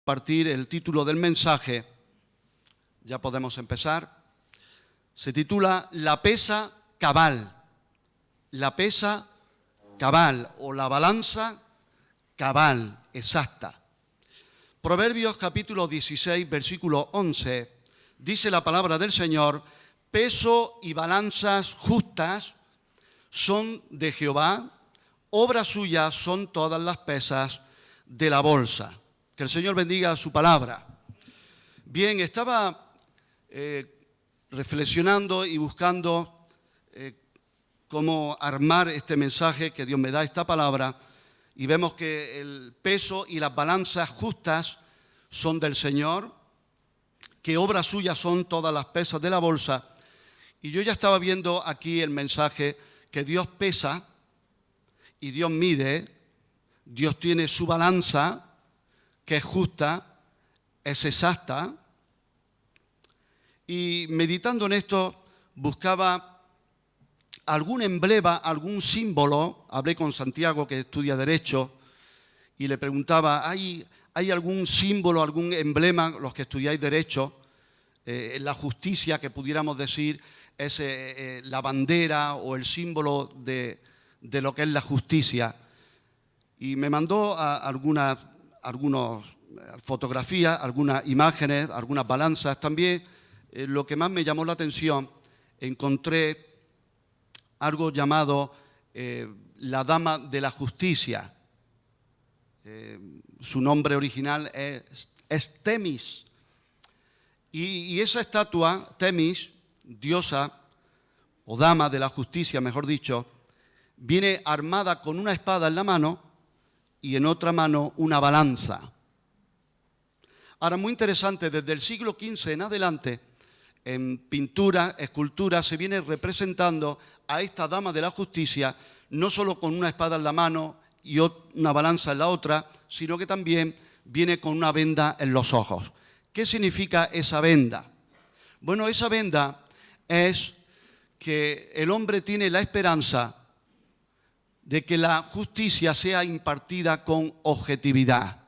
compartir el título del mensaje. Ya podemos empezar. Se titula La pesa cabal. La pesa cabal o la balanza cabal, exacta. Proverbios capítulo 16, versículo 11, dice la palabra del Señor: peso y balanzas justas son de Jehová, obra suya son todas las pesas de la bolsa. Que el Señor bendiga su palabra. Bien, estaba reflexionando y buscando cómo armar este mensaje que Dios me da, esta palabra, y vemos que el peso y las balanzas justas son del Señor, que obra suya son todas las pesas de la bolsa. Y yo ya estaba viendo aquí el mensaje que Dios pesa y Dios mide, Dios tiene su balanza, que es justa, es exacta. Y meditando en esto, buscaba algún emblema, algún símbolo. Hablé con Santiago, que estudia Derecho, y le preguntaba, ¿hay algún símbolo, algún emblema, los que estudiáis Derecho, en la justicia, que pudiéramos decir es la bandera o el símbolo de lo que es la justicia? Y me mandó algunas fotografías, algunas imágenes, algunas balanzas. También lo que más me llamó la atención, encontré algo llamado la Dama de la Justicia. Su nombre original es Temis. Y esa estatua, Temis, diosa o dama de la justicia, mejor dicho, viene armada con una espada en la mano y en otra mano una balanza. Ahora, muy interesante, desde el siglo XV en adelante, en pintura, escultura, se viene representando a esta dama de la justicia, no solo con una espada en la mano y una balanza en la otra, sino que también viene con una venda en los ojos. ¿Qué significa esa venda? Bueno, esa venda es que el hombre tiene la esperanza de que la justicia sea impartida con objetividad,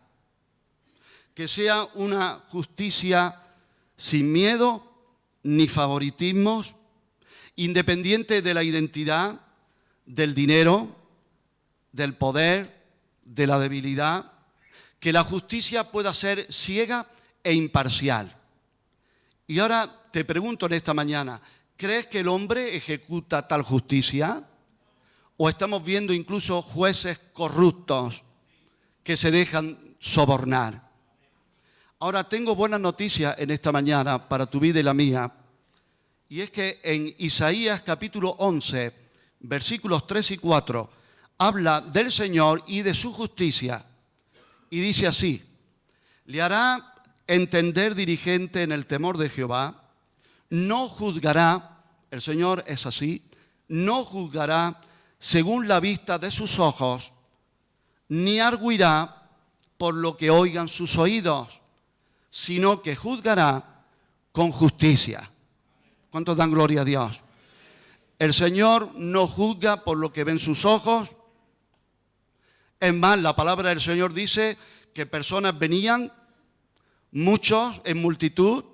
que sea una justicia sin miedo ni favoritismos, independiente de la identidad, del dinero, del poder, de la debilidad, que la justicia pueda ser ciega e imparcial. Y ahora te pregunto en esta mañana, ¿crees que el hombre ejecuta tal justicia? ¿O estamos viendo incluso jueces corruptos que se dejan sobornar? Ahora, tengo buenas noticias en esta mañana para tu vida y la mía. Y es que en Isaías capítulo 11, versículos 3 y 4, habla del Señor y de su justicia. Y dice así: le hará entender diligente en el temor de Jehová, no juzgará, el Señor es así, no juzgará según la vista de sus ojos, ni arguirá por lo que oigan sus oídos, sino que juzgará con justicia. ¿Cuántos dan gloria a Dios? El Señor no juzga por lo que ven sus ojos. Es más, la palabra del Señor dice que personas venían, muchos en multitud,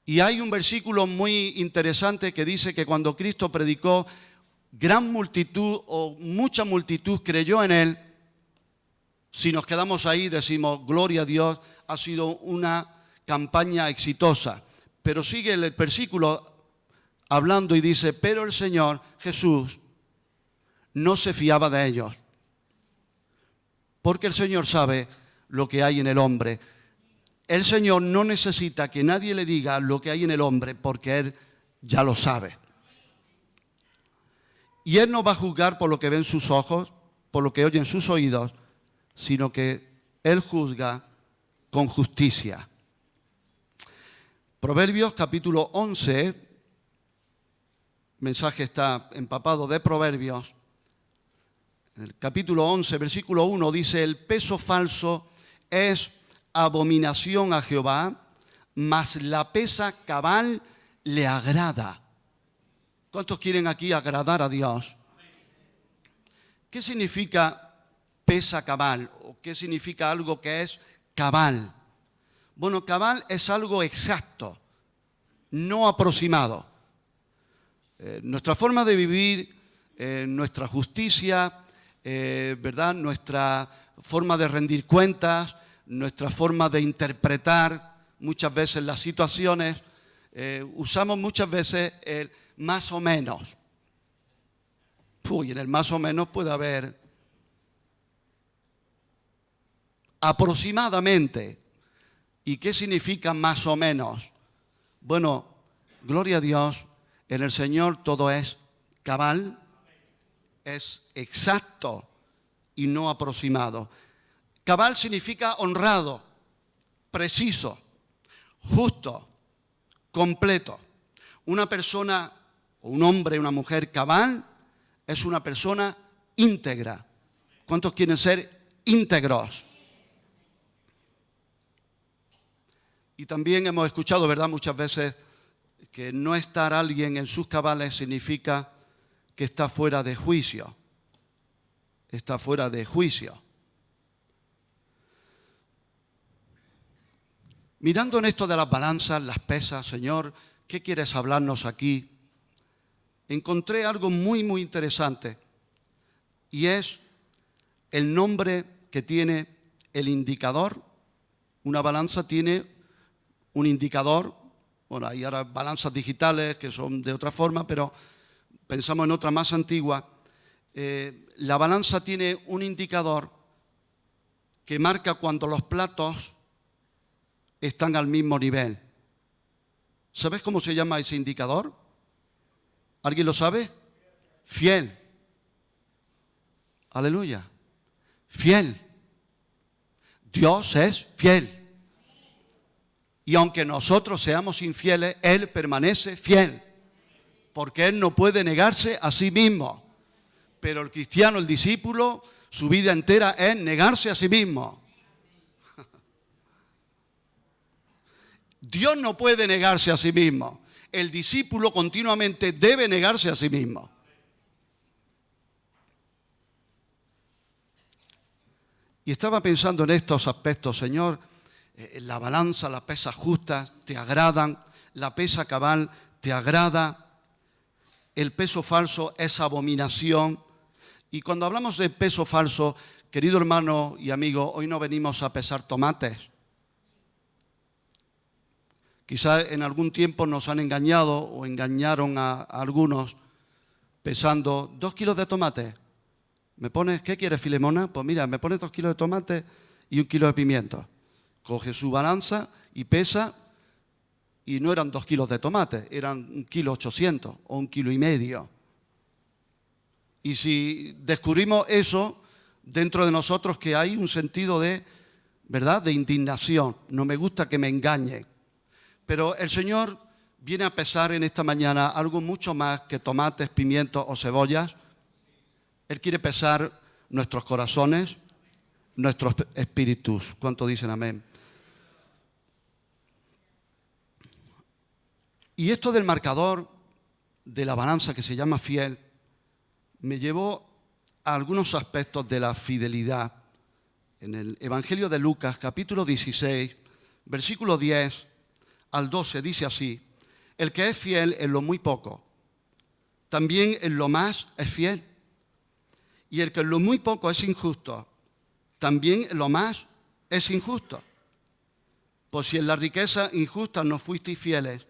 y hay un versículo muy interesante que dice que cuando Cristo predicó, gran multitud o mucha multitud creyó en Él. Si nos quedamos ahí, decimos, gloria a Dios, ha sido una campaña exitosa. Pero sigue el versículo hablando y dice, pero el Señor Jesús no se fiaba de ellos, porque el Señor sabe lo que hay en el hombre. El Señor no necesita que nadie le diga lo que hay en el hombre, porque Él ya lo sabe. Y Él no va a juzgar por lo que ven sus ojos, por lo que oyen sus oídos, sino que Él juzga con justicia. Proverbios capítulo 11, el mensaje está empapado de Proverbios. En el capítulo 11, versículo 1 dice, el peso falso es abominación a Jehová, mas la pesa cabal le agrada. ¿Cuántos quieren aquí agradar a Dios? ¿Qué significa pesa cabal? ¿O qué significa algo que es cabal? Bueno, cabal es algo exacto, no aproximado. Nuestra forma de vivir, nuestra justicia, ¿verdad? Nuestra forma de rendir cuentas, nuestra forma de interpretar muchas veces las situaciones, usamos muchas veces el más o menos. Y en el más o menos puede haber aproximadamente. ¿Y qué significa más o menos? Bueno, gloria a Dios, en el Señor todo es cabal, es exacto y no aproximado. Cabal significa honrado, preciso, justo, completo. Una persona, un hombre, una mujer cabal, es una persona íntegra. ¿Cuántos quieren ser íntegros? Y también hemos escuchado, ¿verdad?, muchas veces que no estar alguien en sus cabales significa que está fuera de juicio. Está fuera de juicio. Mirando en esto de las balanzas, las pesas, Señor, ¿qué quieres hablarnos aquí? Encontré algo muy, muy interesante. Y es el nombre que tiene el indicador. Una balanza tiene un indicador. Bueno, hay ahora balanzas digitales que son de otra forma, pero pensamos en otra más antigua. La balanza tiene un indicador que marca cuando los platos están al mismo nivel. ¿Sabes cómo se llama ese indicador? ¿Alguien lo sabe? Fiel. Aleluya. Fiel. Dios es fiel. Y aunque nosotros seamos infieles, Él permanece fiel. Porque Él no puede negarse a sí mismo. Pero el cristiano, el discípulo, su vida entera es negarse a sí mismo. Dios no puede negarse a sí mismo. El discípulo continuamente debe negarse a sí mismo. Y estaba pensando en estos aspectos, Señor. La balanza, las pesas justas te agradan, la pesa cabal te agrada, el peso falso es abominación. Y cuando hablamos de peso falso, querido hermano y amigo, hoy no venimos a pesar tomates. Quizás en algún tiempo nos han engañado o engañaron a algunos pesando 2 kilos de tomate. ¿Me pones, qué quieres, Filemona? Pues mira, me pones 2 kilos de tomate y 1 kilo de pimiento. Coge su balanza y pesa, y no eran 2 kilos de tomate, eran 1,8 kilos o 1,5 kilos. Y si descubrimos eso dentro de nosotros, que hay un sentido de, ¿verdad?, de indignación. No me gusta que me engañen. Pero el Señor viene a pesar en esta mañana algo mucho más que tomates, pimientos o cebollas. Él quiere pesar nuestros corazones, nuestros espíritus. ¿Cuánto dicen amén? Y esto del marcador de la balanza que se llama fiel me llevó a algunos aspectos de la fidelidad. En el Evangelio de Lucas, capítulo 16, versículo 10 al 12, dice así: el que es fiel en lo muy poco, también en lo más es fiel. Y el que en lo muy poco es injusto, también en lo más es injusto. Pues si en la riqueza injusta no fuisteis fieles,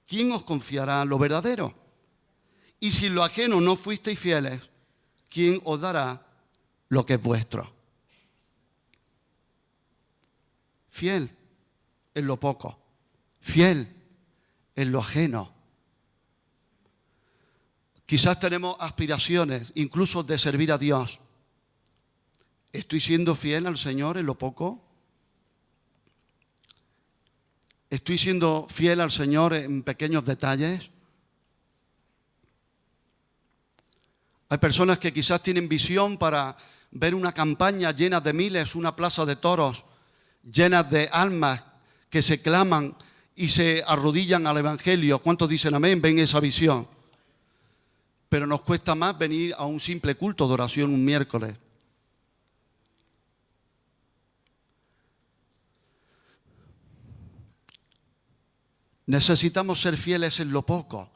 ¿quién os confiará lo verdadero? Y si en lo ajeno no fuisteis fieles, ¿quién os dará lo que es vuestro? Fiel en lo poco, fiel en lo ajeno. Quizás tenemos aspiraciones, incluso de servir a Dios. ¿Estoy siendo fiel al Señor en lo poco? ¿Estoy siendo fiel al Señor en pequeños detalles? Hay personas que quizás tienen visión para ver una campaña llena de miles, una plaza de toros llena de almas que se claman y se arrodillan al Evangelio. ¿Cuántos dicen amén? Ven esa visión. Pero nos cuesta más venir a un simple culto de oración un miércoles. Necesitamos ser fieles en lo poco,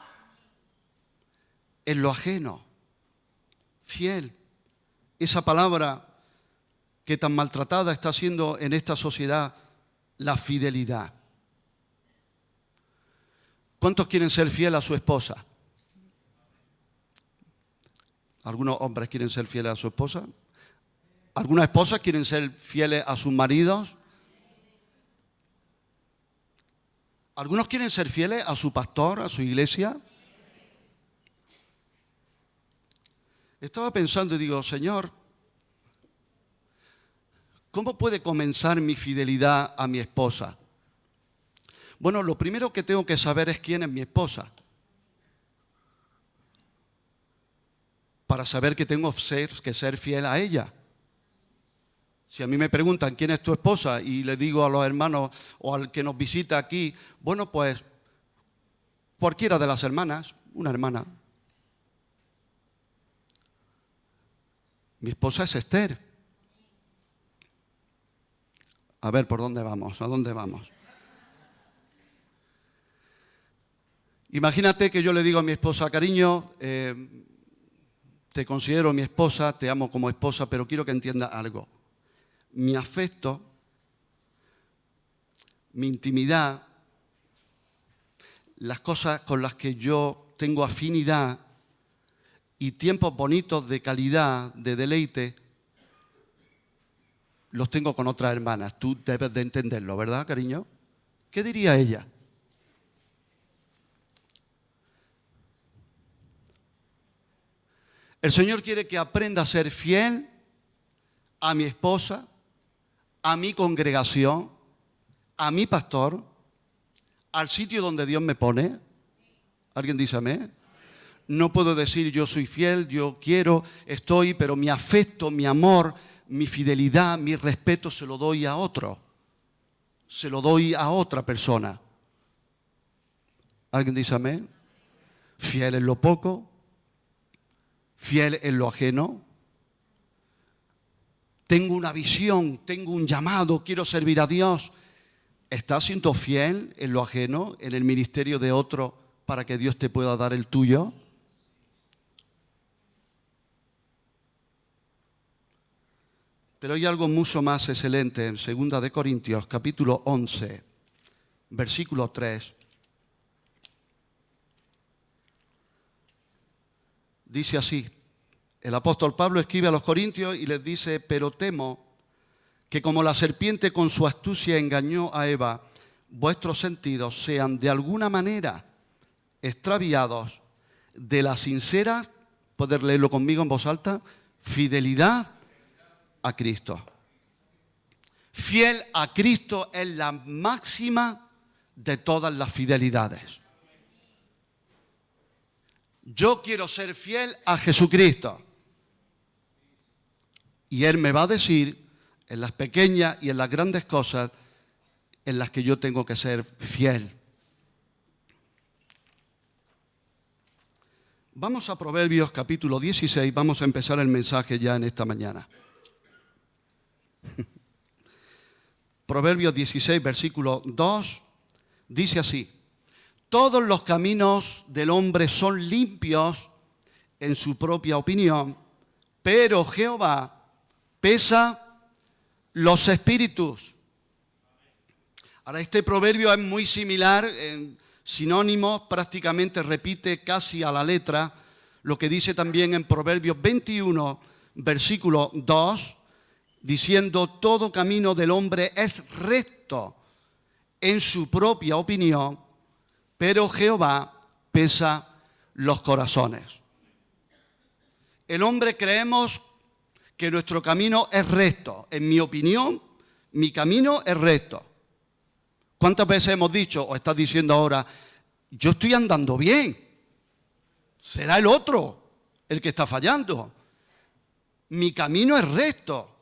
en lo ajeno. Fiel. Esa palabra que tan maltratada está siendo en esta sociedad, la fidelidad. ¿Cuántos quieren ser fieles a su esposa? ¿Algunos hombres quieren ser fieles a su esposa? ¿Algunas esposas quieren ser fieles a sus maridos? ¿Algunos quieren ser fieles a su pastor, a su iglesia? Estaba pensando y digo, Señor, ¿cómo puede comenzar mi fidelidad a mi esposa? Bueno, lo primero que tengo que saber es quién es mi esposa. Para saber que tengo que ser fiel a ella. Si a mí me preguntan quién es tu esposa y le digo a los hermanos o al que nos visita aquí, bueno, pues cualquiera de las hermanas, una hermana. Mi esposa es Esther. A ver, ¿por dónde vamos? ¿A dónde vamos? Imagínate que yo le digo a mi esposa, cariño, te considero mi esposa, te amo como esposa, pero quiero que entiendas algo. Mi afecto, mi intimidad, las cosas con las que yo tengo afinidad y tiempos bonitos de calidad, de deleite, los tengo con otras hermanas. Tú debes de entenderlo, ¿verdad, cariño? ¿Qué diría ella? El Señor quiere que aprenda a ser fiel a mi esposa, a mi congregación, a mi pastor, al sitio donde Dios me pone. ¿Alguien dice amén? No puedo decir yo soy fiel, yo quiero, estoy, pero mi afecto, mi amor, mi fidelidad, mi respeto se lo doy a otro. Se lo doy a otra persona. ¿Alguien dice amén? Fiel en lo poco, fiel en lo ajeno. Tengo una visión, tengo un llamado, quiero servir a Dios. ¿Estás siendo fiel en lo ajeno, en el ministerio de otro, para que Dios te pueda dar el tuyo? Pero hay algo mucho más excelente en 2 de Corintios, capítulo 11, versículo 3. Dice así. El apóstol Pablo escribe a los corintios y les dice, pero temo que como la serpiente con su astucia engañó a Eva, vuestros sentidos sean de alguna manera extraviados de la sincera, poder leerlo conmigo en voz alta, fidelidad a Cristo. Fiel a Cristo es la máxima de todas las fidelidades. Yo quiero ser fiel a Jesucristo. Y Él me va a decir en las pequeñas y en las grandes cosas en las que yo tengo que ser fiel. Vamos a Proverbios capítulo 16, vamos a empezar el mensaje ya en esta mañana. Proverbios 16, versículo 2, dice así: todos los caminos del hombre son limpios en su propia opinión, pero Jehová pesa los espíritus. Ahora, este proverbio es muy similar, en sinónimos, prácticamente repite casi a la letra lo que dice también en Proverbios 21, versículo 2, diciendo, todo camino del hombre es recto en su propia opinión, pero Jehová pesa los corazones. El hombre creemos que nuestro camino es recto. En mi opinión, mi camino es recto. ¿Cuántas veces hemos dicho, o estás diciendo ahora, yo estoy andando bien? Será el otro el que está fallando. Mi camino es recto.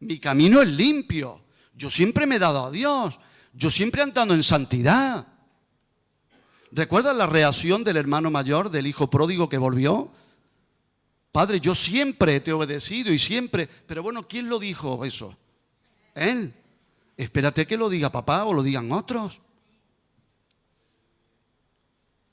Mi camino es limpio. Yo siempre me he dado a Dios. Yo siempre he andado en santidad. ¿Recuerdas la reacción del hermano mayor, del hijo pródigo que volvió? Padre, yo siempre te he obedecido y siempre... Pero bueno, ¿quién lo dijo eso? Él. Espérate que lo diga papá o lo digan otros.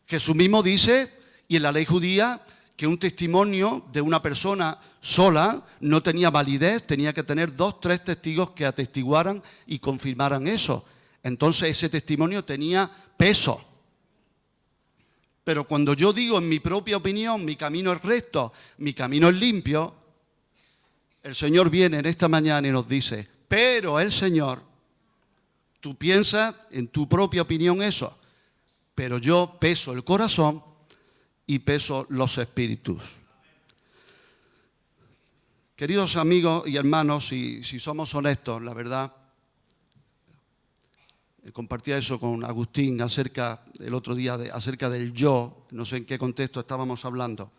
Jesús mismo dice, y en la ley judía, que un testimonio de una persona sola no tenía validez, tenía que tener 2, 3 testigos que atestiguaran y confirmaran eso. Entonces ese testimonio tenía peso. Pero cuando yo digo en mi propia opinión, mi camino es recto, mi camino es limpio, el Señor viene en esta mañana y nos dice, pero el Señor, tú piensas en tu propia opinión eso, pero yo peso el corazón y peso los espíritus. Queridos amigos y hermanos, si somos honestos, la verdad, compartía eso con Agustín el otro día acerca del yo, no sé en qué contexto estábamos hablando,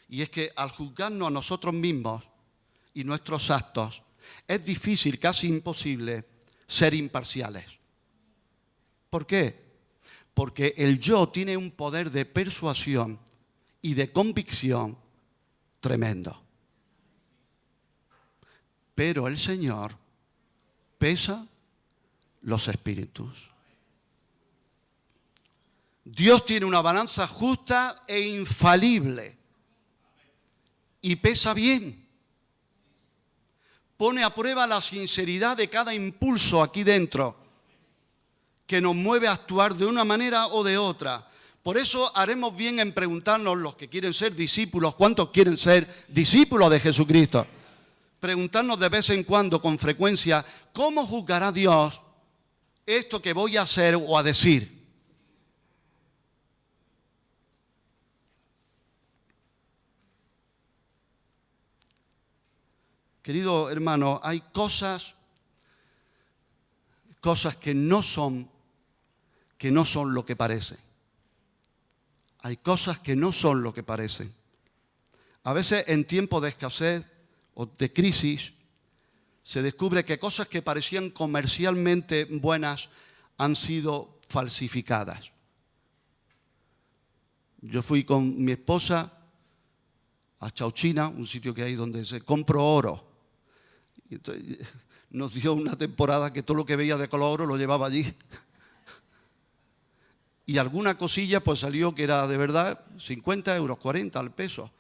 y es que al juzgarnos a nosotros mismos y nuestros actos, es difícil, casi imposible, ser imparciales. ¿Por qué? Porque el yo tiene un poder de persuasión y de convicción tremendo. Pero el Señor pesa los espíritus. Dios tiene una balanza justa e infalible y pesa bien. Pone a prueba la sinceridad de cada impulso aquí dentro que nos mueve a actuar de una manera o de otra. Por eso haremos bien en preguntarnos, los que quieren ser discípulos, ¿cuántos quieren ser discípulos de Jesucristo? Preguntarnos de vez en cuando, con frecuencia, ¿cómo juzgará Dios esto que voy a hacer o a decir? Querido hermano, hay cosas que no son lo que parecen. Hay cosas que no son lo que parecen. A veces en tiempos de escasez o de crisis se descubre que cosas que parecían comercialmente buenas han sido falsificadas. Yo fui con mi esposa a Chauchina, un sitio que hay donde se compra oro. Y entonces nos dio una temporada que todo lo que veía de color oro lo llevaba allí. Y alguna cosilla pues salió que era de verdad 50 euros, 40 al peso.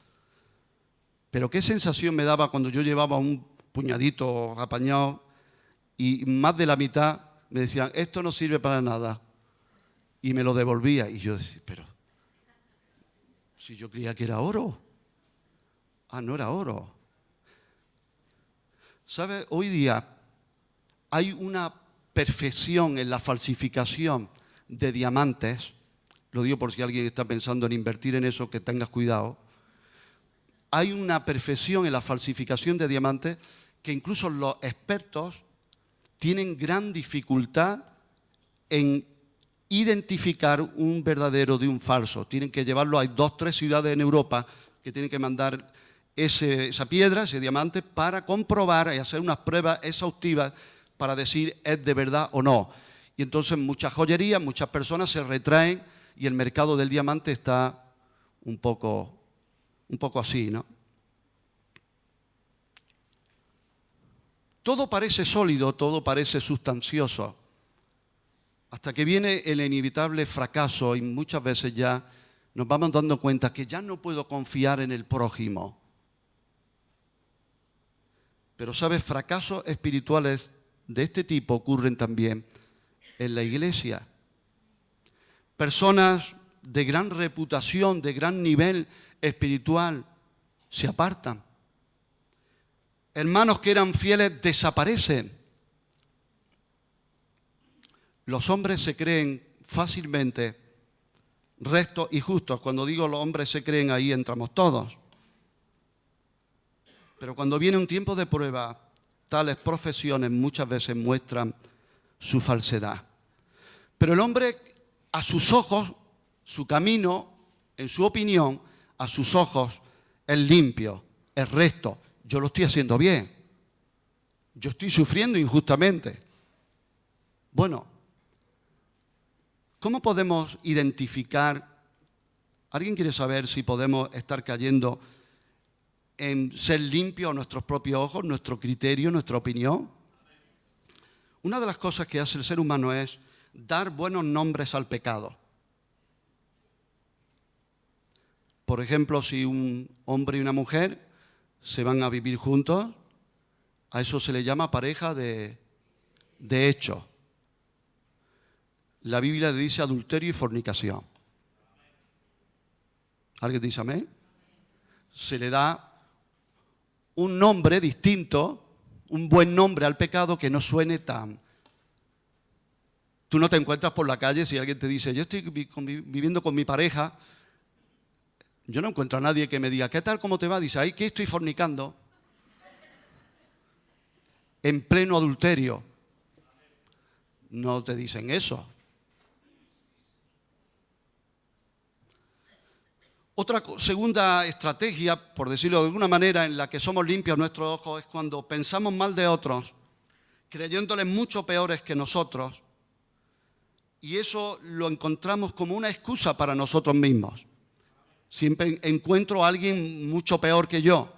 Pero qué sensación me daba cuando yo llevaba un puñadito apañado y más de la mitad me decían, esto no sirve para nada. Y me lo devolvía. Y yo decía, pero si yo creía que era oro. Ah, no era oro. ¿Sabe? Hoy día hay una perfección en la falsificación de diamantes. Lo digo por si alguien está pensando en invertir en eso, que tengas cuidado. Hay una perfección en la falsificación de diamantes que incluso los expertos tienen gran dificultad en identificar un verdadero de un falso. Tienen que llevarlo, hay 2 o 3 ciudades en Europa que tienen que mandar esa piedra, ese diamante, para comprobar y hacer unas pruebas exhaustivas para decir es de verdad o no. Y entonces muchas joyerías, muchas personas se retraen y el mercado del diamante está un poco así, ¿no? Todo parece sólido, todo parece sustancioso, hasta que viene el inevitable fracaso y muchas veces ya nos vamos dando cuenta que ya no puedo confiar en el prójimo. Pero, ¿sabes? Fracasos espirituales de este tipo ocurren también en la iglesia. Personas de gran reputación, de gran nivel espiritual, se apartan. Hermanos que eran fieles desaparecen. Los hombres se creen fácilmente rectos y justos. Cuando digo los hombres se creen, ahí entramos todos. Pero cuando viene un tiempo de prueba, tales profesiones muchas veces muestran su falsedad. Pero el hombre, a sus ojos, su camino, en su opinión, a sus ojos, es limpio, es recto. Yo lo estoy haciendo bien. Yo estoy sufriendo injustamente. Bueno, ¿cómo podemos identificar? ¿Alguien quiere saber si podemos estar cayendo en ser limpios a nuestros propios ojos, nuestro criterio, nuestra opinión? Una de las cosas que hace el ser humano es dar buenos nombres al pecado. Por ejemplo, si un hombre y una mujer se van a vivir juntos, a eso se le llama pareja de hecho. La Biblia le dice adulterio y fornicación. ¿Alguien dice amén? Se le da un nombre distinto, un buen nombre al pecado que no suene tan... Tú no te encuentras por la calle si alguien te dice, yo estoy viviendo con mi pareja. Yo no encuentro a nadie que me diga, ¿qué tal, cómo te va? Dice, ay, que estoy fornicando. En pleno adulterio. No te dicen eso. Otra segunda estrategia, por decirlo de alguna manera, en la que somos limpios nuestros ojos es cuando pensamos mal de otros, creyéndoles mucho peores que nosotros, y eso lo encontramos como una excusa para nosotros mismos. Siempre encuentro a alguien mucho peor que yo.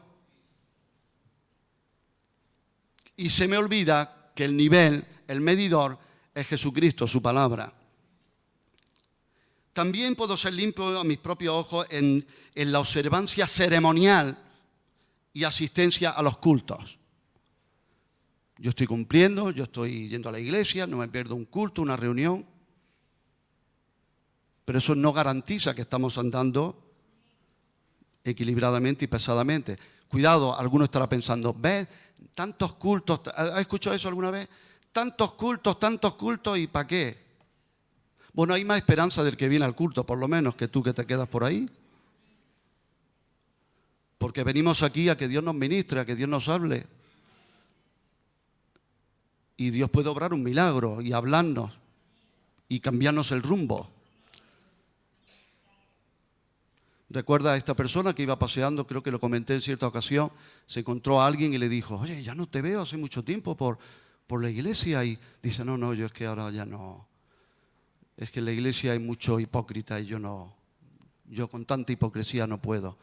Y se me olvida que el nivel, el medidor, es Jesucristo, su palabra. También puedo ser limpio a mis propios ojos en la observancia ceremonial y asistencia a los cultos. Yo estoy cumpliendo, yo estoy yendo a la iglesia, no me pierdo un culto, una reunión, pero eso no garantiza que estamos andando equilibradamente y pesadamente. Cuidado, alguno estará pensando, ¿ves? Tantos cultos, ¿has escuchado eso alguna vez? Tantos cultos, ¿y para qué? Bueno, hay más esperanza del que viene al culto, por lo menos, que tú que te quedas por ahí. Porque venimos aquí a que Dios nos ministre, a que Dios nos hable. Y Dios puede obrar un milagro y hablarnos y cambiarnos el rumbo. Recuerda a esta persona que iba paseando, creo que lo comenté en cierta ocasión, se encontró a alguien y le dijo, oye, ya no te veo hace mucho tiempo por la iglesia. Y dice, no, yo es que ahora ya no. Es que en la iglesia hay mucho hipócrita y yo con tanta hipocresía no puedo.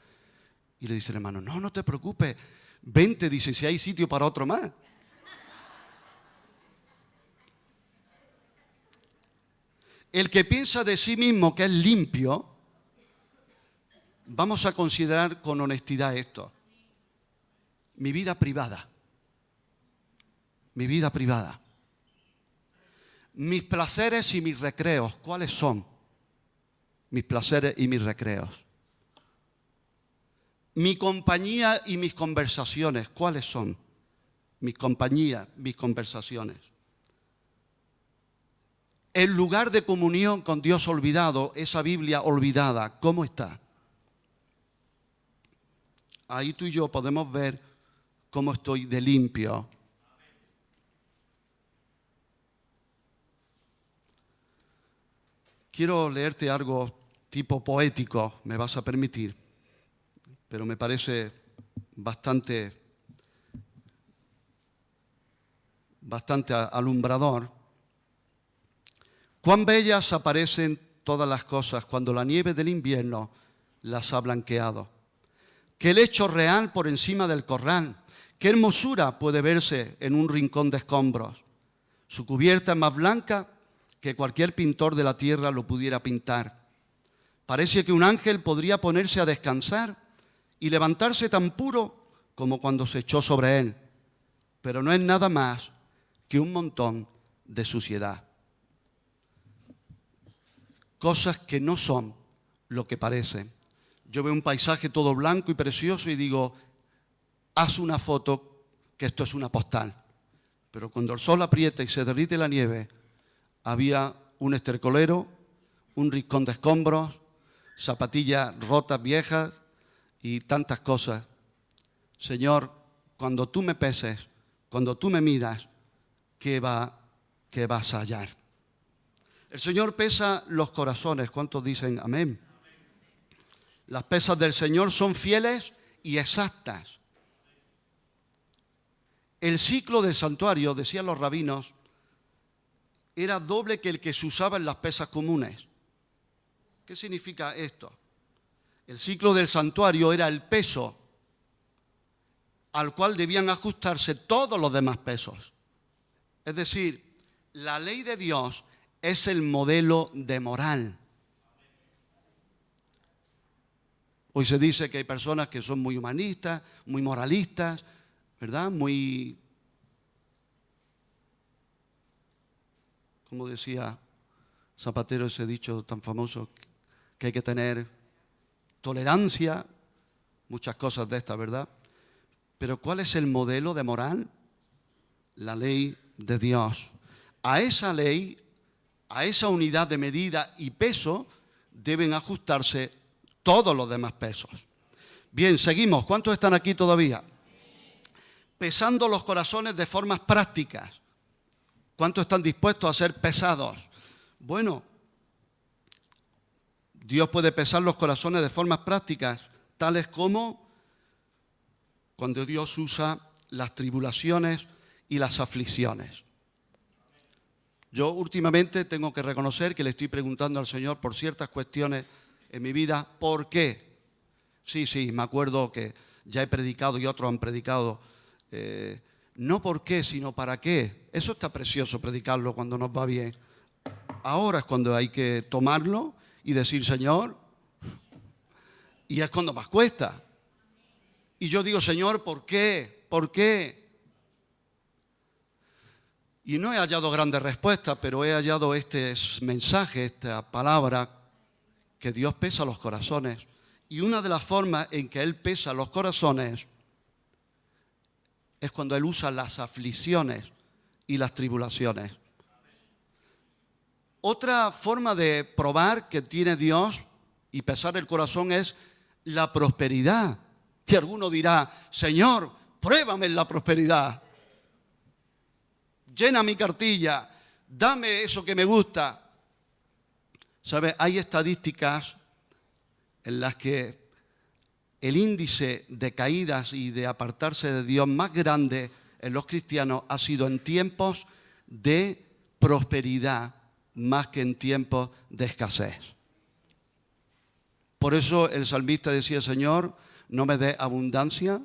Y le dice el hermano, no te preocupes, vente, dice, si hay sitio para otro más. El que piensa de sí mismo que es limpio, vamos a considerar con honestidad esto. Mi vida privada. Mi vida privada. Mis placeres y mis recreos, ¿cuáles son? Mis placeres y mis recreos. Mi compañía y mis conversaciones, ¿cuáles son? Mis compañías, mis conversaciones. El lugar de comunión con Dios olvidado, esa Biblia olvidada, ¿cómo está? Ahí tú y yo podemos ver cómo estoy de limpio. Quiero leerte algo tipo poético, me vas a permitir, pero me parece bastante alumbrador. Cuán bellas aparecen todas las cosas cuando la nieve del invierno las ha blanqueado. Qué lecho real por encima del corral, qué hermosura puede verse en un rincón de escombros. Su cubierta es más blanca que cualquier pintor de la tierra lo pudiera pintar. Parece que un ángel podría ponerse a descansar y levantarse tan puro como cuando se echó sobre él, pero no es nada más que un montón de suciedad. Cosas que no son lo que parecen. Yo veo un paisaje todo blanco y precioso y digo, haz una foto, que esto es una postal. Pero cuando el sol aprieta y se derrite la nieve, había un estercolero, un rincón de escombros, zapatillas rotas viejas y tantas cosas. Señor, cuando tú me peses, cuando tú me miras, ¿qué vas a hallar? El Señor pesa los corazones. ¿Cuántos dicen amén? Las pesas del Señor son fieles y exactas. El ciclo del santuario, decían los rabinos, era doble que el que se usaba en las pesas comunes. ¿Qué significa esto? El ciclo del santuario era el peso al cual debían ajustarse todos los demás pesos. Es decir, la ley de Dios es el modelo de moral. Hoy se dice que hay personas que son muy humanistas, muy moralistas, ¿verdad? Muy, como decía Zapatero, ese dicho tan famoso, que hay que tener tolerancia, muchas cosas de estas, ¿verdad? Pero ¿cuál es el modelo de moral? La ley de Dios. A esa ley, a esa unidad de medida y peso, deben ajustarse todos los demás pesos. Bien, seguimos. ¿Cuántos están aquí todavía? Pesando los corazones de formas prácticas. ¿Cuántos están dispuestos a ser pesados? Bueno, Dios puede pesar los corazones de formas prácticas, tales como cuando Dios usa las tribulaciones y las aflicciones. Yo últimamente tengo que reconocer que le estoy preguntando al Señor por ciertas cuestiones en mi vida, ¿por qué? Sí, me acuerdo que ya he predicado y otros han predicado, no por qué, sino para qué. Eso está precioso, predicarlo cuando nos va bien. Ahora es cuando hay que tomarlo y decir, Señor, y es cuando más cuesta. Y yo digo, Señor, ¿por qué? ¿Por qué? Y no he hallado grandes respuestas, pero he hallado este mensaje, esta palabra, que Dios pesa los corazones. Y una de las formas en que Él pesa los corazones es cuando Él usa las aflicciones y las tribulaciones. Otra forma de probar que tiene Dios y pesar el corazón es la prosperidad. Que alguno dirá, Señor, pruébame en la prosperidad. Llena mi cartilla, dame eso que me gusta. ¿Sabe? Hay estadísticas en las que el índice de caídas y de apartarse de Dios más grande en los cristianos ha sido en tiempos de prosperidad más que en tiempos de escasez. Por eso el salmista decía, Señor, no me dé abundancia,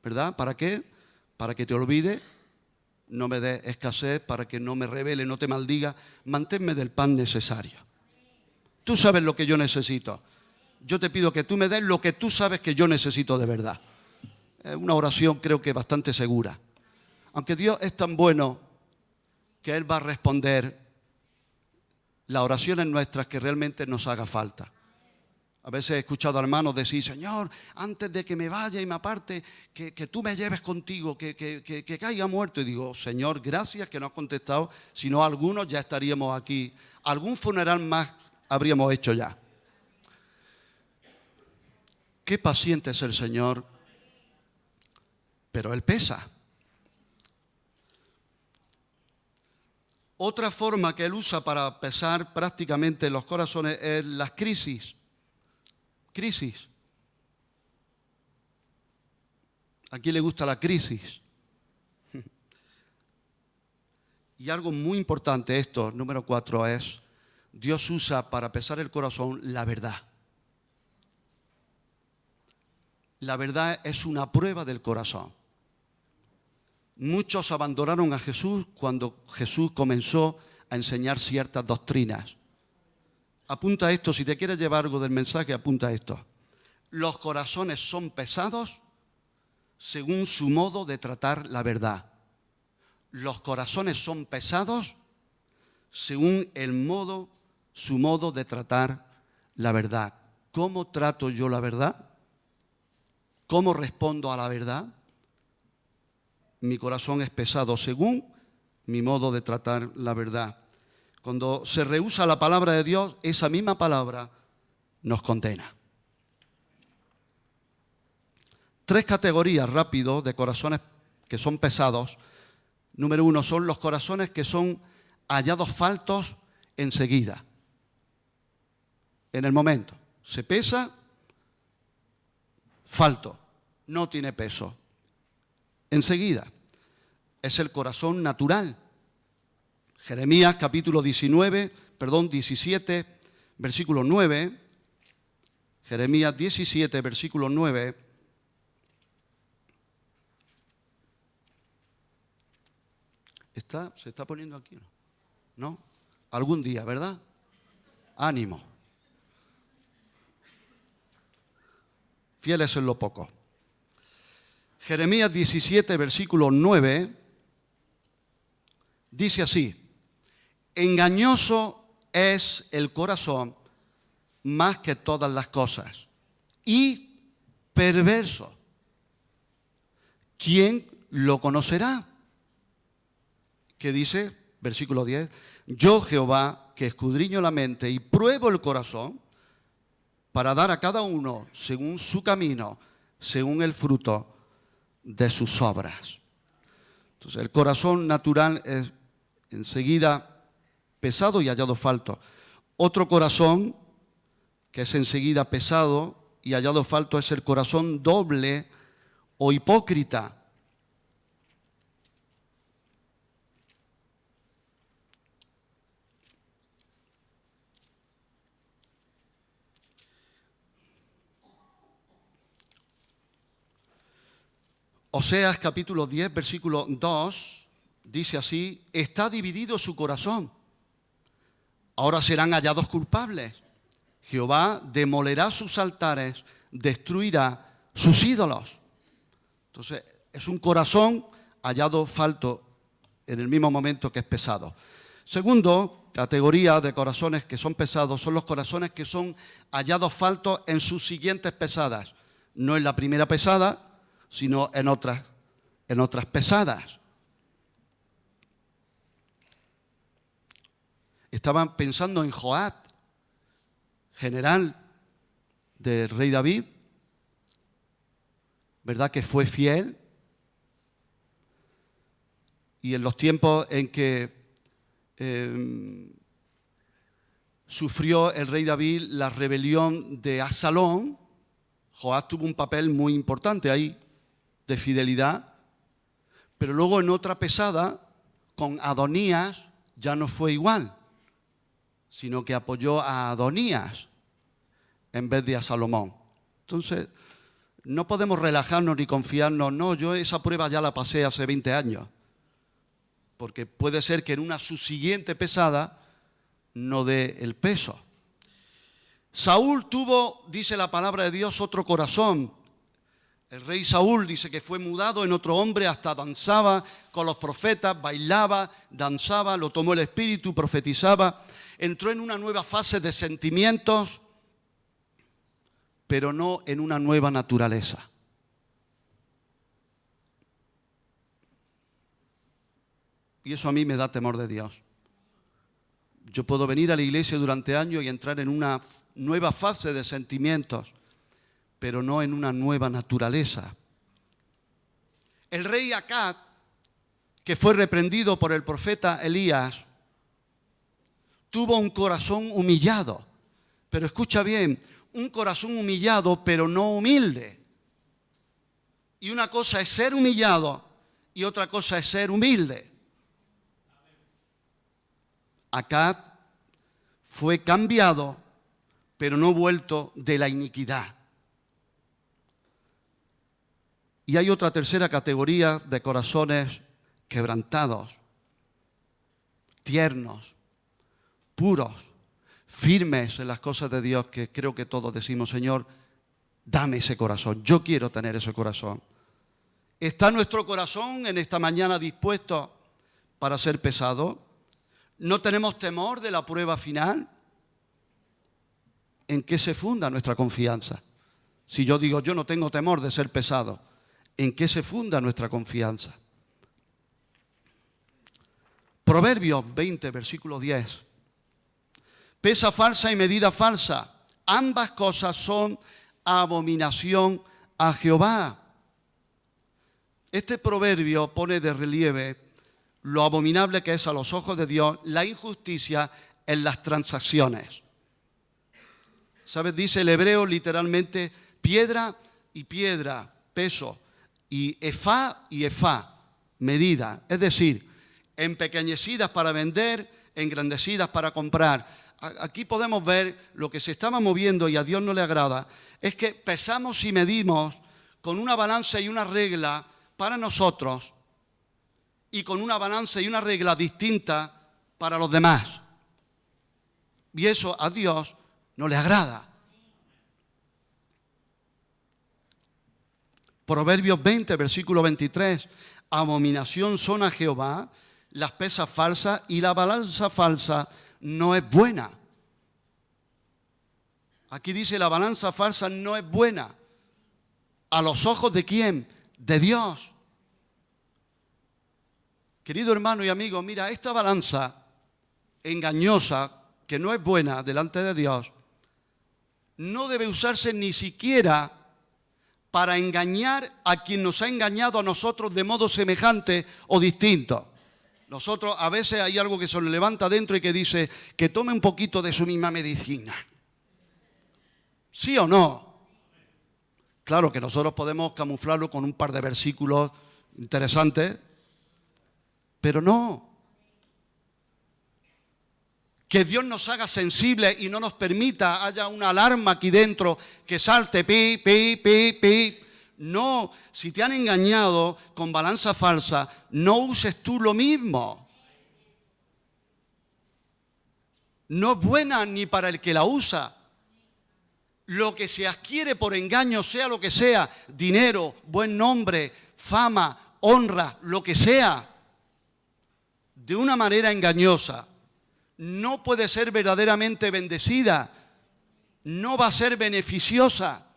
¿verdad? ¿Para qué? Para que te olvide. No me dé escasez, para que no me revele, no te maldiga. Manténme del pan necesario. Tú sabes lo que yo necesito. Yo te pido que tú me des lo que tú sabes que yo necesito de verdad. Es una oración creo que bastante segura. Aunque Dios es tan bueno que Él va a responder las oraciones nuestras que realmente nos haga falta. A veces he escuchado a hermanos decir, Señor, antes de que me vaya y me aparte, que tú me lleves contigo, que caiga muerto. Y digo, Señor, gracias que no has contestado, si no algunos ya estaríamos aquí. Algún funeral más habríamos hecho ya. Qué paciente es el Señor, pero Él pesa. Otra forma que Él usa para pesar prácticamente los corazones es las crisis. Crisis. ¿A quién le gusta la crisis? Y algo muy importante esto, número 4, es Dios usa para pesar el corazón la verdad. La verdad es una prueba del corazón. Muchos abandonaron a Jesús cuando Jesús comenzó a enseñar ciertas doctrinas. Apunta esto, si te quieres llevar algo del mensaje, apunta esto. Los corazones son pesados según su modo de tratar la verdad. Los corazones son pesados según su modo de tratar la verdad. ¿Cómo trato yo la verdad? ¿Cómo respondo a la verdad? Mi corazón es pesado según mi modo de tratar la verdad. Cuando se rehúsa la palabra de Dios, esa misma palabra nos condena. 3 categorías rápido de corazones que son pesados. Número 1 son los corazones que son hallados faltos enseguida. En el momento. Se pesa, falto. No tiene peso. Enseguida. Es el corazón natural. Jeremías capítulo 17, versículo 9. Jeremías 17, versículo 9. ¿Se está poniendo aquí? ¿No? Algún día, ¿verdad? Ánimo. fieles en lo poco. Jeremías 17, versículo 9, dice así: engañoso es el corazón más que todas las cosas y perverso. ¿Quién lo conocerá? ¿Qué dice? Versículo 10. Yo, Jehová, que escudriño la mente y pruebo el corazón, para dar a cada uno según su camino, según el fruto de sus obras. Entonces, el corazón natural es enseguida pesado y hallado falto. Otro corazón que es enseguida pesado y hallado falto es el corazón doble o hipócrita. Oseas capítulo 10, versículo 2, dice así: está dividido su corazón, ahora serán hallados culpables. Jehová demolerá sus altares, destruirá sus ídolos. Entonces, es un corazón hallado falto en el mismo momento que es pesado. Segundo, categoría de corazones que son pesados son los corazones que son hallados faltos en sus siguientes pesadas. No en la primera pesada, sino en otras pesadas. Estaban pensando en Joab, general del rey David, ¿verdad? Que fue fiel. Y en los tiempos en que sufrió el rey David la rebelión de Absalón, Joab tuvo un papel muy importante ahí, de fidelidad, pero luego en otra pesada, con Adonías, ya no fue igual, sino que apoyó a Adonías en vez de a Salomón. Entonces, no podemos relajarnos ni confiarnos, no, yo esa prueba ya la pasé hace 20 años, porque puede ser que en una subsiguiente pesada no dé el peso. Saúl tuvo, dice la palabra de Dios, otro corazón. El rey Saúl dice que fue mudado en otro hombre, hasta danzaba con los profetas, bailaba, danzaba, lo tomó el espíritu, profetizaba. Entró en una nueva fase de sentimientos, pero no en una nueva naturaleza. Y eso a mí me da temor de Dios. Yo puedo venir a la iglesia durante años y entrar en una nueva fase de sentimientos, pero no en una nueva naturaleza. El rey Acab, que fue reprendido por el profeta Elías, tuvo un corazón humillado. Pero escucha bien, un corazón humillado, pero no humilde. Y una cosa es ser humillado y otra cosa es ser humilde. Acab fue cambiado, pero no vuelto de la iniquidad. Y hay otra tercera categoría de corazones quebrantados, tiernos, puros, firmes en las cosas de Dios, que creo que todos decimos: Señor, dame ese corazón, yo quiero tener ese corazón. ¿Está nuestro corazón en esta mañana dispuesto para ser pesado? ¿No tenemos temor de la prueba final? ¿En qué se funda nuestra confianza? Si yo digo, yo no tengo temor de ser pesado, ¿en qué se funda nuestra confianza? Proverbios 20, versículo 10. Pesa falsa y medida falsa, ambas cosas son abominación a Jehová. Este proverbio pone de relieve lo abominable que es a los ojos de Dios la injusticia en las transacciones. ¿Sabes? Dice el hebreo literalmente piedra y piedra, peso, y efá, medida. Es decir, empequeñecidas para vender, engrandecidas para comprar. Aquí podemos ver lo que se estaba moviendo y a Dios no le agrada, es que pesamos y medimos con una balanza y una regla para nosotros y con una balanza y una regla distinta para los demás. Y eso a Dios no le agrada. Proverbios 20, versículo 23. Abominación son a Jehová las pesas falsas y la balanza falsa no es buena. Aquí dice la balanza falsa no es buena. ¿A los ojos de quién? De Dios. Querido hermano y amigo, mira, esta balanza engañosa, que no es buena delante de Dios, no debe usarse ni siquiera para engañar a quien nos ha engañado a nosotros de modo semejante o distinto. Nosotros a veces hay algo que se nos levanta dentro y que dice que tome un poquito de su misma medicina. ¿Sí o no? Claro que nosotros podemos camuflarlo con un par de versículos interesantes, pero no. Que Dios nos haga sensibles y no nos permita, haya una alarma aquí dentro que salte, pi, pi, pi, pi. No, si te han engañado con balanza falsa, no uses tú lo mismo. No es buena ni para el que la usa. Lo que se adquiere por engaño, sea lo que sea, dinero, buen nombre, fama, honra, lo que sea, de una manera engañosa, no puede ser verdaderamente bendecida, no va a ser beneficiosa,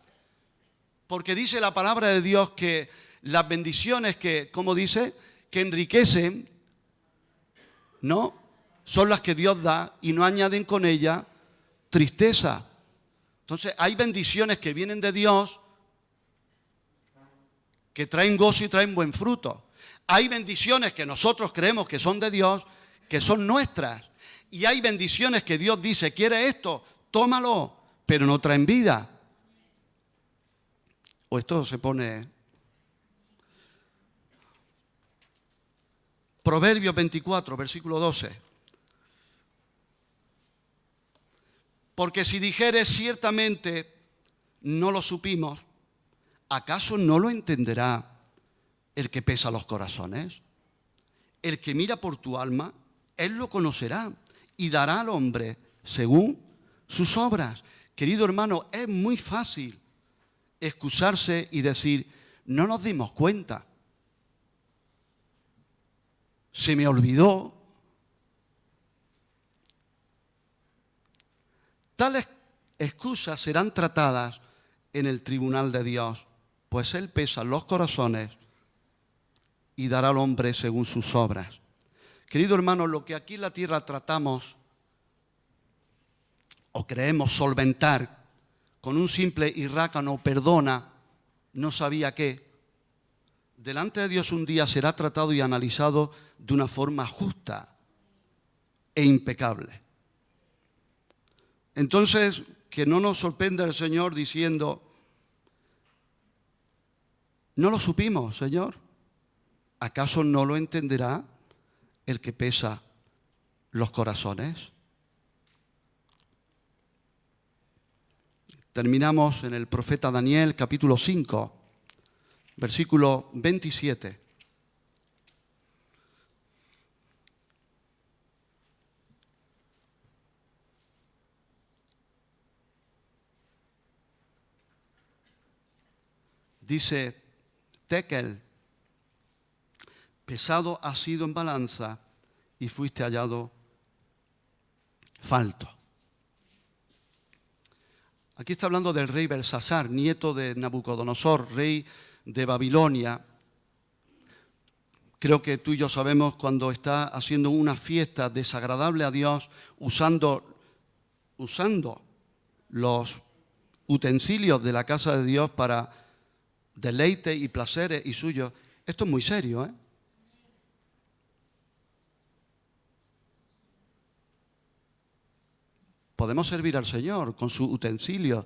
porque dice la palabra de Dios que las bendiciones que, ¿cómo dice? Que enriquecen, ¿no? Son las que Dios da y no añaden con ella tristeza. Entonces hay bendiciones que vienen de Dios que traen gozo y traen buen fruto. Hay bendiciones que nosotros creemos que son de Dios, que son nuestras. Y hay bendiciones que Dios dice, ¿quiere esto? Tómalo, pero no traen vida. O esto se pone... Proverbios 24, versículo 12. Porque si dijeres ciertamente no lo supimos, ¿acaso no lo entenderá el que pesa los corazones? El que mira por tu alma, él lo conocerá y dará al hombre según sus obras. Querido hermano, es muy fácil excusarse y decir, no nos dimos cuenta, se me olvidó. Tales excusas serán tratadas en el tribunal de Dios, pues Él pesa los corazones y dará al hombre según sus obras. Querido hermano, lo que aquí en la tierra tratamos o creemos solventar con un simple y rácano perdona, no sabía qué, delante de Dios un día será tratado y analizado de una forma justa e impecable. Entonces, que no nos sorprenda el Señor diciendo, no lo supimos, Señor. ¿Acaso no lo entenderá el que pesa los corazones? Terminamos en el profeta Daniel, capítulo 5, versículo 27. Dice, Tekel, pesado has sido en balanza y fuiste hallado falto. Aquí está hablando del rey Belsasar, nieto de Nabucodonosor, rey de Babilonia. Creo que tú y yo sabemos cuando está haciendo una fiesta desagradable a Dios, usando los utensilios de la casa de Dios para deleite y placeres y suyos. Esto es muy serio, ¿eh? Podemos servir al Señor con sus utensilios.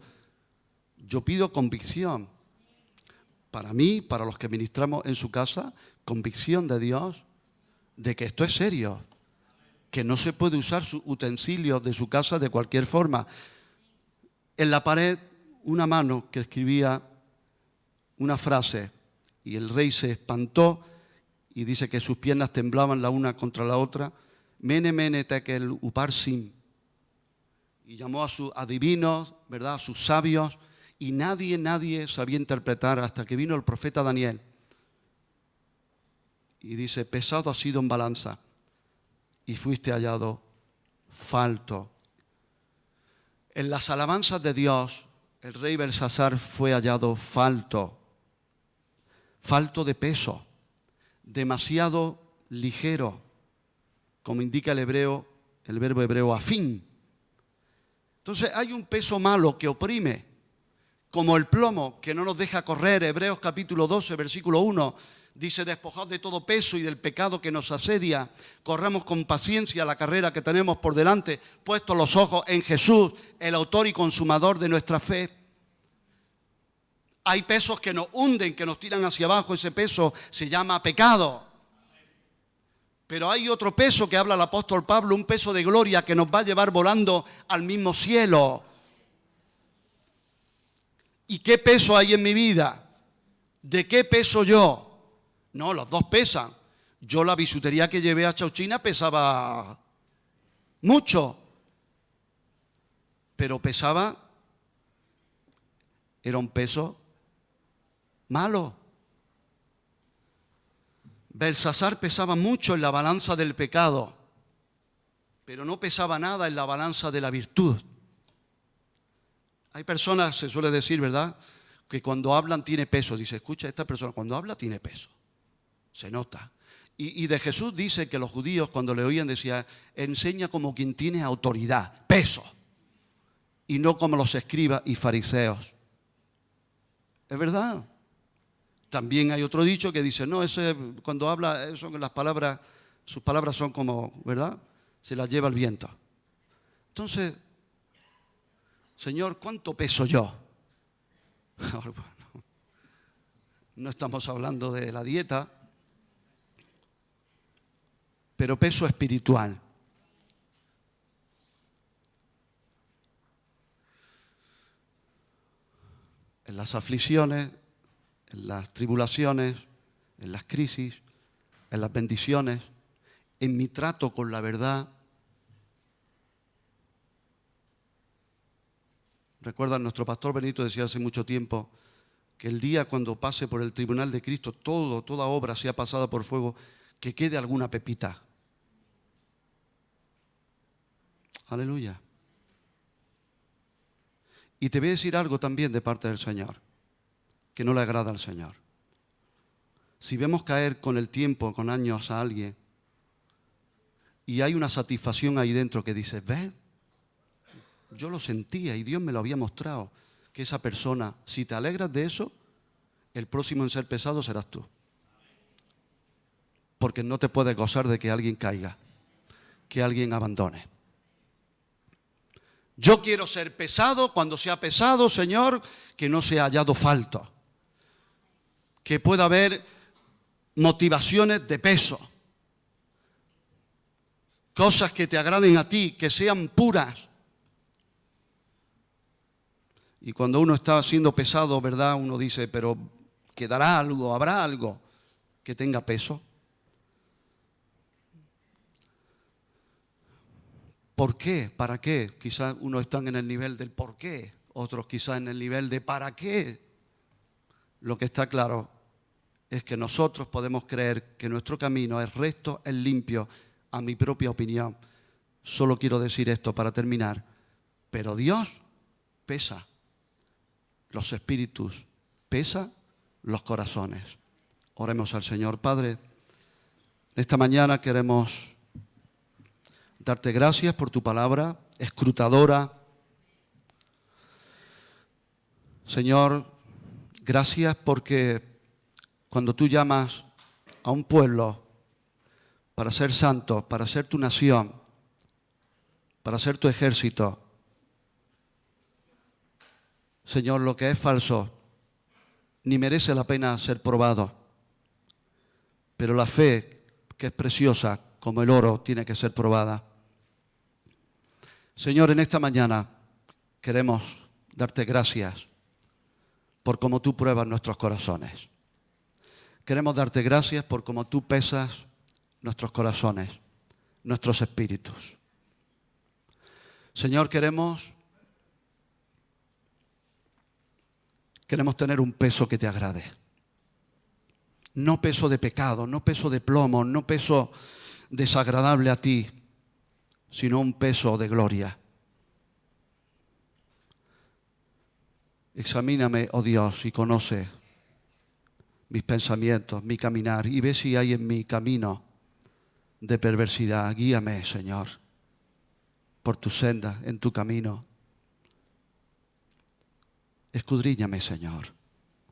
Yo pido convicción. Para mí, para los que ministramos en su casa, convicción de Dios de que esto es serio. Que no se puede usar sus utensilios de su casa de cualquier forma. En la pared, una mano que escribía una frase y el rey se espantó y dice que sus piernas temblaban la una contra la otra. Mene, mene, tekel, uparsim. Y llamó a sus adivinos, ¿verdad?, a sus sabios, y nadie sabía interpretar hasta que vino el profeta Daniel. Y dice, pesado has sido en balanza y fuiste hallado falto. En las alabanzas de Dios, el rey Belsasar fue hallado falto de peso, demasiado ligero, como indica el verbo hebreo afín. Entonces hay un peso malo que oprime, como el plomo que no nos deja correr. Hebreos capítulo 12, versículo 1, dice, despojados de todo peso y del pecado que nos asedia, corramos con paciencia la carrera que tenemos por delante, puestos los ojos en Jesús, el autor y consumador de nuestra fe. Hay pesos que nos hunden, que nos tiran hacia abajo. Ese peso se llama pecado. Pero hay otro peso que habla el apóstol Pablo, un peso de gloria que nos va a llevar volando al mismo cielo. ¿Y qué peso hay en mi vida? ¿De qué peso yo? No, los dos pesan. Yo la bisutería que llevé a Chauchina pesaba mucho. Pero era un peso malo. Belsasar pesaba mucho en la balanza del pecado, pero no pesaba nada en la balanza de la virtud. Hay personas, se suele decir, ¿verdad?, que cuando hablan tiene peso. Dice, escucha, esta persona cuando habla tiene peso. Se nota. Y de Jesús dice que los judíos cuando le oían decía, enseña como quien tiene autoridad, peso, y no como los escribas y fariseos. Es verdad. También hay otro dicho que dice, no, ese cuando habla, eso, las palabras, sus palabras son como, ¿verdad?, se las lleva el viento. Entonces, Señor, ¿cuánto peso yo? No estamos hablando de la dieta, pero peso espiritual. En las aflicciones, en las tribulaciones, en las crisis, en las bendiciones, en mi trato con la verdad. Recuerdan, nuestro pastor Benito decía hace mucho tiempo que el día cuando pase por el tribunal de Cristo, toda obra sea pasada por fuego, que quede alguna pepita. Aleluya. Y te voy a decir algo también de parte del Señor, que no le agrada al Señor. Si vemos caer con el tiempo, con años a alguien, y hay una satisfacción ahí dentro que dice, ¿ves? Yo lo sentía y Dios me lo había mostrado, que esa persona, si te alegras de eso, el próximo en ser pesado serás tú. Porque no te puedes gozar de que alguien caiga, que alguien abandone. Yo quiero ser pesado, cuando sea pesado, Señor, que no sea hallado falto. Que pueda haber motivaciones de peso. Cosas que te agraden a ti, que sean puras. Y cuando uno está siendo pesado, ¿verdad?, uno dice, pero ¿quedará algo, habrá algo que tenga peso? ¿Por qué? ¿Para qué? Quizás unos están en el nivel del por qué, otros quizás en el nivel de para qué. Lo que está claro es que nosotros podemos creer que nuestro camino es recto, es limpio, a mi propia opinión. Solo quiero decir esto para terminar. Pero Dios pesa los espíritus, pesa los corazones. Oremos al Señor. Padre, esta mañana queremos darte gracias por tu palabra escrutadora. Señor, gracias porque cuando tú llamas a un pueblo para ser santo, para ser tu nación, para ser tu ejército, Señor, lo que es falso ni merece la pena ser probado. Pero la fe, que es preciosa como el oro, tiene que ser probada. Señor, en esta mañana queremos darte gracias por cómo tú pruebas nuestros corazones. Queremos darte gracias por cómo tú pesas nuestros corazones, nuestros espíritus. Señor, queremos Queremos tener un peso que te agrade. No peso de pecado, no peso de plomo, no peso desagradable a ti, sino un peso de gloria. Examíname, oh Dios, y conoce mis pensamientos, mi caminar, y ve si hay en mi camino de perversidad. Guíame, Señor, por tu senda, en tu camino. Escudriñame, Señor.